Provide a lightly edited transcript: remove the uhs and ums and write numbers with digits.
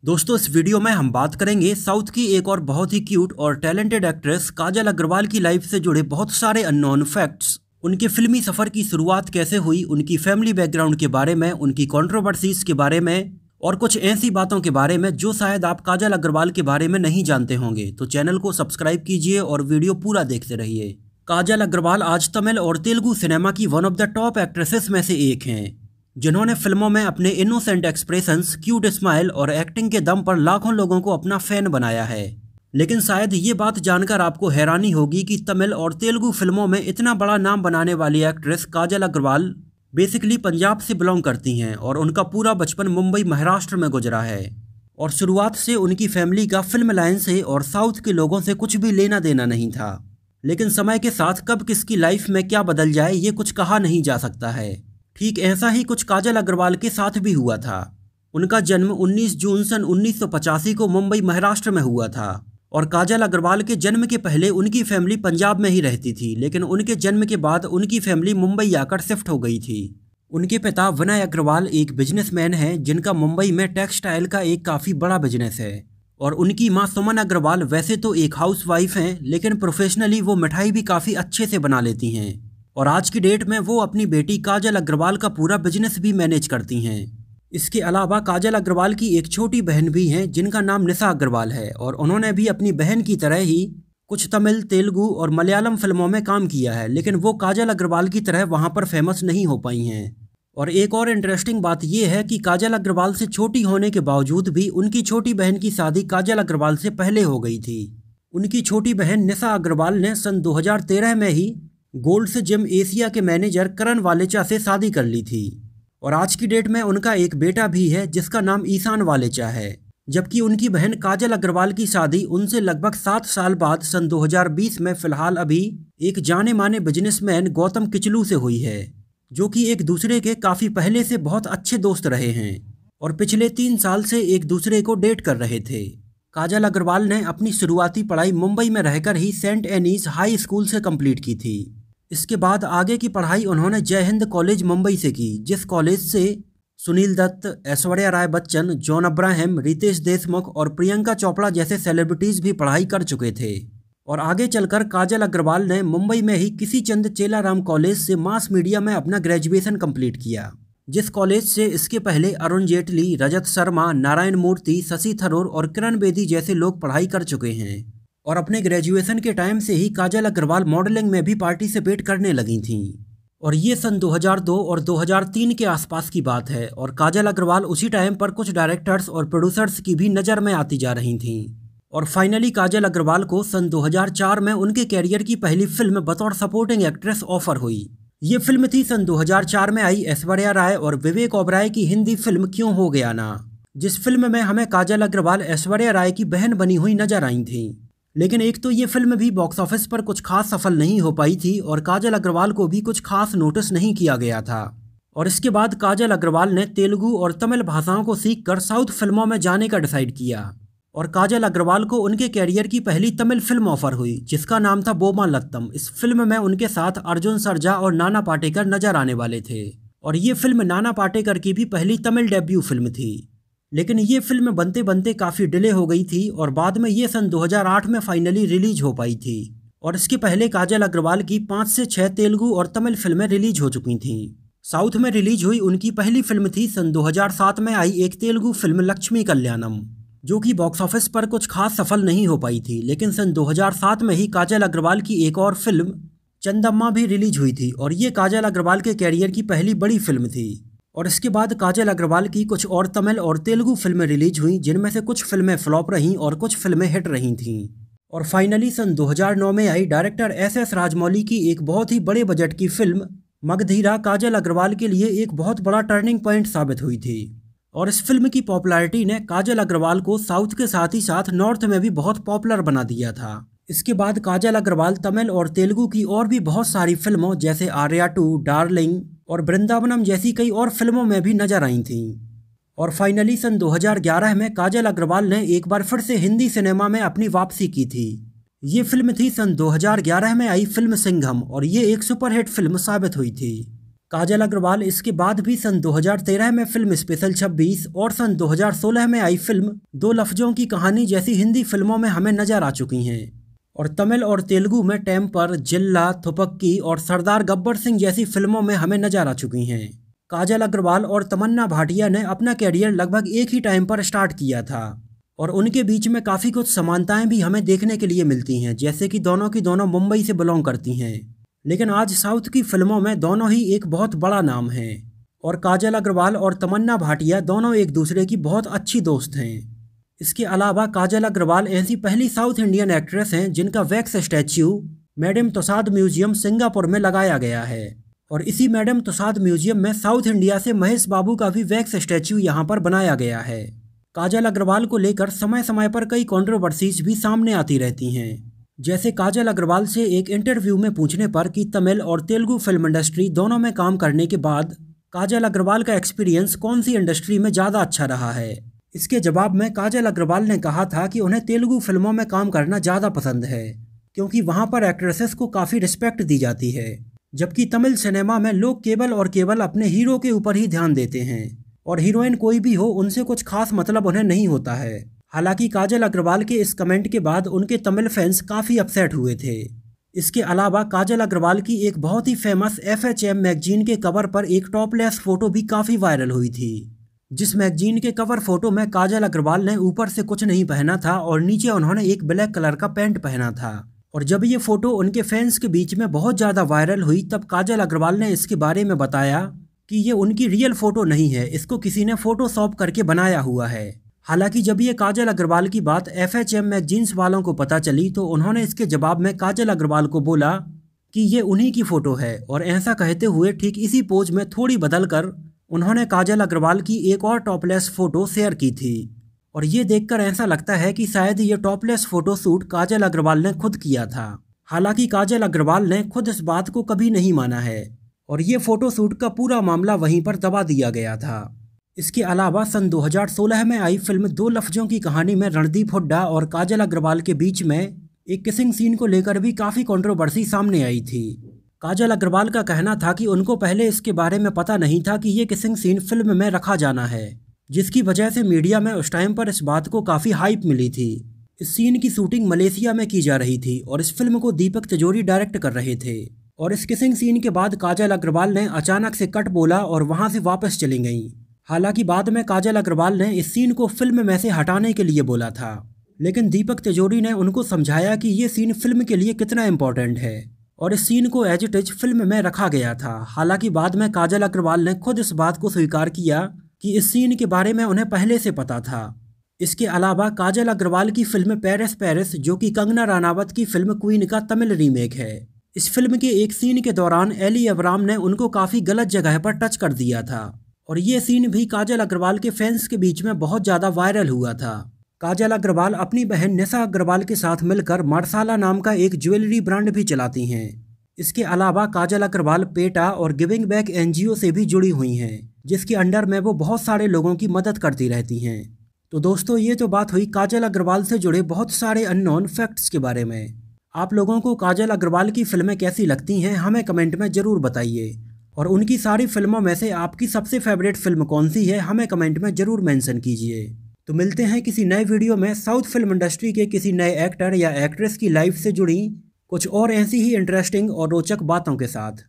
दोस्तों, इस वीडियो में हम बात करेंगे साउथ की एक और बहुत ही क्यूट और टैलेंटेड एक्ट्रेस काजल अग्रवाल की लाइफ से जुड़े बहुत सारे अननोन फैक्ट्स, उनके फिल्मी सफर की शुरुआत कैसे हुई, उनकी फैमिली बैकग्राउंड के बारे में, उनकी कंट्रोवर्सीज के बारे में और कुछ ऐसी बातों के बारे में जो शायद आप काजल अग्रवाल के बारे में नहीं जानते होंगे। तो चैनल को सब्सक्राइब कीजिए और वीडियो पूरा देखते रहिए। काजल अग्रवाल आज तमिल और तेलुगु सिनेमा की one of the top actresses में से एक हैं, जिन्होंने फिल्मों में अपने इनोसेंट एक्सप्रेशंस, क्यूट स्माइल और एक्टिंग के दम पर लाखों लोगों को अपना फैन बनाया है। लेकिन शायद ये बात जानकर आपको हैरानी होगी कि तमिल और तेलुगु फिल्मों में इतना बड़ा नाम बनाने वाली एक्ट्रेस काजल अग्रवाल बेसिकली पंजाब से बिलोंग करती हैं और उनका पूरा बचपन मुंबई, महाराष्ट्र में गुजरा है। और शुरुआत से उनकी फैमिली का फिल्म लाइन से और साउथ के लोगों से कुछ भी लेना देना नहीं था। लेकिन समय के साथ कब किसकी लाइफ में क्या बदल जाए ये कुछ कहा नहीं जा सकता है। ठीक ऐसा ही कुछ काजल अग्रवाल के साथ भी हुआ था। उनका जन्म 19 जून सन 1985 को मुंबई, महाराष्ट्र में हुआ था और काजल अग्रवाल के जन्म के पहले उनकी फैमिली पंजाब में ही रहती थी, लेकिन उनके जन्म के बाद उनकी फैमिली मुंबई आकर शिफ्ट हो गई थी। उनके पिता विनय अग्रवाल एक बिजनेसमैन हैं, जिनका मुंबई में टेक्सटाइल का एक काफ़ी बड़ा बिजनेस है। और उनकी मां सुमन अग्रवाल वैसे तो एक हाउसवाइफ हैं, लेकिन प्रोफेशनली वो मिठाई भी काफ़ी अच्छे से बना लेती हैं और आज की डेट में वो अपनी बेटी काजल अग्रवाल का पूरा बिजनेस भी मैनेज करती हैं। इसके अलावा काजल अग्रवाल की एक छोटी बहन भी हैं, जिनका नाम निशा अग्रवाल है और उन्होंने भी अपनी बहन की तरह ही कुछ तमिल, तेलुगु और मलयालम फिल्मों में काम किया है, लेकिन वो काजल अग्रवाल की तरह वहाँ पर फेमस नहीं हो पाई हैं। और एक और इंटरेस्टिंग बात यह है कि काजल अग्रवाल से छोटी होने के बावजूद भी उनकी छोटी बहन की शादी काजल अग्रवाल से पहले हो गई थी। उनकी छोटी बहन निशा अग्रवाल ने सन 2013 में ही गोल्ड्स जिम एशिया के मैनेजर करण वालेचा से शादी कर ली थी। और आज की डेट में उनका एक बेटा भी है जिसका नाम ईशान वालेचा है, जबकि उनकी बहन काजल अग्रवाल की शादी उनसे लगभग 7 साल बाद सन 2020 में फिलहाल अभी एक जाने माने बिजनेसमैन गौतम किचलू से हुई है, जो कि एक दूसरे के काफ़ी पहले से बहुत अच्छे दोस्त रहे हैं और पिछले 3 साल से एक दूसरे को डेट कर रहे थे। काजल अग्रवाल ने अपनी शुरुआती पढ़ाई मुंबई में रहकर ही सेंट एनीज हाई स्कूल से कंप्लीट की थी। इसके बाद आगे की पढ़ाई उन्होंने जय हिंद कॉलेज मुंबई से की, जिस कॉलेज से सुनील दत्त, ऐश्वर्या राय बच्चन, जॉन अब्राहम, रितेश देशमुख और प्रियंका चोपड़ा जैसे सेलिब्रिटीज भी पढ़ाई कर चुके थे। और आगे चलकर काजल अग्रवाल ने मुंबई में ही किसी चंद चेलाराम कॉलेज से मास मीडिया में अपना ग्रेजुएशन कंप्लीट किया, जिस कॉलेज से इसके पहले अरुण जेटली, रजत शर्मा, नारायण मूर्ति, शशि थरूर और किरण बेदी जैसे लोग पढ़ाई कर चुके हैं। और अपने ग्रेजुएशन के टाइम से ही काजल अग्रवाल मॉडलिंग में भी पार्टिसिपेट करने लगी थीं। और ये सन 2002 और 2003 के आसपास की बात है और काजल अग्रवाल उसी टाइम पर कुछ डायरेक्टर्स और प्रोड्यूसर्स की भी नज़र में आती जा रही थीं। और फाइनली काजल अग्रवाल को सन 2004 में उनके कैरियर की पहली फिल्म बतौर सपोर्टिंग एक्ट्रेस ऑफर हुई। ये फिल्म थी सन 2004 में आई ऐश्वर्या राय और विवेक ओबराय की हिंदी फिल्म क्यों हो गया ना, जिस फिल्म में हमें काजल अग्रवाल ऐश्वर्या राय की बहन बनी हुई नजर आई थी। लेकिन एक तो ये फिल्म भी बॉक्स ऑफिस पर कुछ खास सफल नहीं हो पाई थी और काजल अग्रवाल को भी कुछ खास नोटिस नहीं किया गया था। और इसके बाद काजल अग्रवाल ने तेलुगु और तमिल भाषाओं को सीखकर साउथ फिल्मों में जाने का डिसाइड किया और काजल अग्रवाल को उनके कैरियर की पहली तमिल फिल्म ऑफर हुई, जिसका नाम था बोमा लत्तम। इस फिल्म में उनके साथ अर्जुन सर्जा और नाना पाटेकर नजर आने वाले थे और ये फिल्म नाना पाटेकर की भी पहली तमिल डेब्यू फिल्म थी। लेकिन ये फिल्म बनते बनते काफ़ी डिले हो गई थी और बाद में ये सन 2008 में फाइनली रिलीज हो पाई थी। और इसके पहले काजल अग्रवाल की 5 से 6 तेलुगु और तमिल फिल्में रिलीज हो चुकी थीं। साउथ में रिलीज हुई उनकी पहली फिल्म थी सन 2007 में आई एक तेलुगु फिल्म लक्ष्मी कल्याणम, जो कि बॉक्स ऑफिस पर कुछ खास सफल नहीं हो पाई थी। लेकिन सन 2007 में ही काजल अग्रवाल की एक और फिल्म चंदम्मा भी रिलीज हुई थी और ये काजल अग्रवाल के कैरियर की पहली बड़ी फिल्म थी। और इसके बाद काजल अग्रवाल की कुछ और तमिल और तेलुगु फिल्में रिलीज हुई, जिनमें से कुछ फिल्में फ्लॉप रहीं और कुछ फिल्में हिट रही थीं। और फाइनली सन 2009 में आई डायरेक्टर एस राजमौली की एक बहुत ही बड़े बजट की फिल्म मगधीरा काजल अग्रवाल के लिए एक बहुत बड़ा टर्निंग पॉइंट साबित हुई थी। और इस फिल्म की पॉपुलैरिटी ने काजल अग्रवाल को साउथ के साथ ही साथ नॉर्थ में भी बहुत पॉपुलर बना दिया था। इसके बाद काजल अग्रवाल तमिल और तेलुगु की और भी बहुत सारी फिल्मों जैसे आर्या 2, डार्लिंग और वृंदावनम जैसी कई और फिल्मों में भी नजर आई थीं। और फाइनली सन 2011 में काजल अग्रवाल ने एक बार फिर से हिंदी सिनेमा में अपनी वापसी की थी। ये फिल्म थी सन 2011 में आई फिल्म सिंघम और ये एक सुपरहिट फिल्म साबित हुई थी। काजल अग्रवाल इसके बाद भी सन 2013 में फिल्म स्पेशल 26 और सन 2016 में आई फिल्म दो लफ्जों की कहानी जैसी हिंदी फिल्मों में हमें नजर आ चुकी हैं और तमिल और तेलुगु में टेम्पर, जिल्ला, थुपक्की और सरदार गब्बर सिंह जैसी फिल्मों में हमें नजर आ चुकी हैं। काजल अग्रवाल और तमन्ना भाटिया ने अपना कैरियर लगभग एक ही टाइम पर स्टार्ट किया था और उनके बीच में काफ़ी कुछ समानताएं भी हमें देखने के लिए मिलती हैं, जैसे कि दोनों की दोनों मुंबई से बिलोंग करती हैं। लेकिन आज साउथ की फिल्मों में दोनों ही एक बहुत बड़ा नाम है और काजल अग्रवाल और तमन्ना भाटिया दोनों एक दूसरे की बहुत अच्छी दोस्त हैं। इसके अलावा काजल अग्रवाल ऐसी पहली साउथ इंडियन एक्ट्रेस हैं जिनका wax statue Madame Tussauds museum Singapore में लगाया गया है और इसी मैडम तुसाद म्यूजियम में साउथ इंडिया से महेश बाबू का भी वैक्स स्टैच्यू यहाँ पर बनाया गया है। काजल अग्रवाल को लेकर समय समय पर कई कंट्रोवर्सीज भी सामने आती रहती हैं, जैसे काजल अग्रवाल से एक इंटरव्यू में पूछने पर कि तमिल और तेलुगु फिल्म इंडस्ट्री दोनों में काम करने के बाद काजल अग्रवाल का एक्सपीरियंस कौन सी इंडस्ट्री में ज़्यादा अच्छा रहा है। इसके जवाब में काजल अग्रवाल ने कहा था कि उन्हें तेलुगु फिल्मों में काम करना ज़्यादा पसंद है क्योंकि वहाँ पर एक्ट्रेसेस को काफ़ी रिस्पेक्ट दी जाती है, जबकि तमिल सिनेमा में लोग केवल और केवल अपने हीरो के ऊपर ही ध्यान देते हैं और हीरोइन कोई भी हो उनसे कुछ खास मतलब उन्हें नहीं होता है। हालांकि काजल अग्रवाल के इस कमेंट के बाद उनके तमिल फैंस काफ़ी अपसेट हुए थे। इसके अलावा काजल अग्रवाल की एक बहुत ही फेमस FHM मैगजीन के कवर पर एक टॉपलेस फोटो भी काफ़ी वायरल हुई थी, जिस मैगजीन के कवर फोटो में काजल अग्रवाल ने ऊपर से कुछ नहीं पहना था और नीचे उन्होंने एक ब्लैक कलर का पैंट पहना था। और जब ये फोटो उनके फैंस के बीच में बहुत ज़्यादा वायरल हुई तब काजल अग्रवाल ने इसके बारे में बताया कि ये उनकी रियल फोटो नहीं है, इसको किसी ने फोटोशॉप करके बनाया हुआ है। हालांकि जब ये काजल अग्रवाल की बात FHM मैगजीन्स वालों को पता चली तो उन्होंने इसके जवाब में काजल अग्रवाल को बोला कि ये उन्हीं की फ़ोटो है और ऐसा कहते हुए ठीक इसी पोज में थोड़ी बदल कर उन्होंने काजल अग्रवाल की एक और टॉपलेस फ़ोटो शेयर की थी। और ये देखकर ऐसा लगता है कि शायद ये टॉपलेस फ़ोटो शूट काजल अग्रवाल ने खुद किया था। हालांकि काजल अग्रवाल ने खुद इस बात को कभी नहीं माना है और ये फ़ोटो शूट का पूरा मामला वहीं पर दबा दिया गया था। इसके अलावा सन 2016 में आई फिल्म दो लफ्जों की कहानी में रणदीप हुड्डा और काजल अग्रवाल के बीच में एक किसिंग सीन को लेकर भी काफ़ी कंट्रोवर्सी सामने आई थी। काजल अग्रवाल का कहना था कि उनको पहले इसके बारे में पता नहीं था कि ये किसिंग सीन फिल्म में रखा जाना है, जिसकी वजह से मीडिया में उस टाइम पर इस बात को काफ़ी हाइप मिली थी। इस सीन की शूटिंग मलेशिया में की जा रही थी और इस फिल्म को दीपक तिजोरी डायरेक्ट कर रहे थे और इस किसिंग सीन के बाद काजल अग्रवाल ने अचानक से कट बोला और वहाँ से वापस चली गई। हालांकि बाद में काजल अग्रवाल ने इस सीन को फिल्म में से हटाने के लिए बोला था, लेकिन दीपक तिजोरी ने उनको समझाया कि ये सीन फिल्म के लिए कितना इम्पोर्टेंट है और इस सीन को एज इट इज फिल्म में रखा गया था। हालांकि बाद में काजल अग्रवाल ने खुद इस बात को स्वीकार किया कि इस सीन के बारे में उन्हें पहले से पता था। इसके अलावा काजल अग्रवाल की फिल्म पेरिस पेरिस, जो कि कंगना रनावत की फिल्म क्वीन का तमिल रीमेक है, इस फिल्म के एक सीन के दौरान एली अब्राम ने उनको काफ़ी गलत जगह पर टच कर दिया था और ये सीन भी काजल अग्रवाल के फैंस के बीच में बहुत ज़्यादा वायरल हुआ था। काजल अग्रवाल अपनी बहन निशा अग्रवाल के साथ मिलकर मार्साला नाम का एक ज्वेलरी ब्रांड भी चलाती हैं। इसके अलावा काजल अग्रवाल पेटा और गिविंग बैक NGO से भी जुड़ी हुई हैं, जिसके अंडर में वो बहुत सारे लोगों की मदद करती रहती हैं। तो दोस्तों, ये तो बात हुई काजल अग्रवाल से जुड़े बहुत सारे अननोन फैक्ट्स के बारे में। आप लोगों को काजल अग्रवाल की फिल्में कैसी लगती हैं हमें कमेंट में ज़रूर बताइए और उनकी सारी फिल्मों में से आपकी सबसे फेवरेट फिल्म कौन सी है हमें कमेंट में ज़रूर मेंशन कीजिए। तो मिलते हैं किसी नए वीडियो में साउथ फिल्म इंडस्ट्री के किसी नए एक्टर या एक्ट्रेस की लाइफ से जुड़ी कुछ और ऐसी ही इंटरेस्टिंग और रोचक बातों के साथ।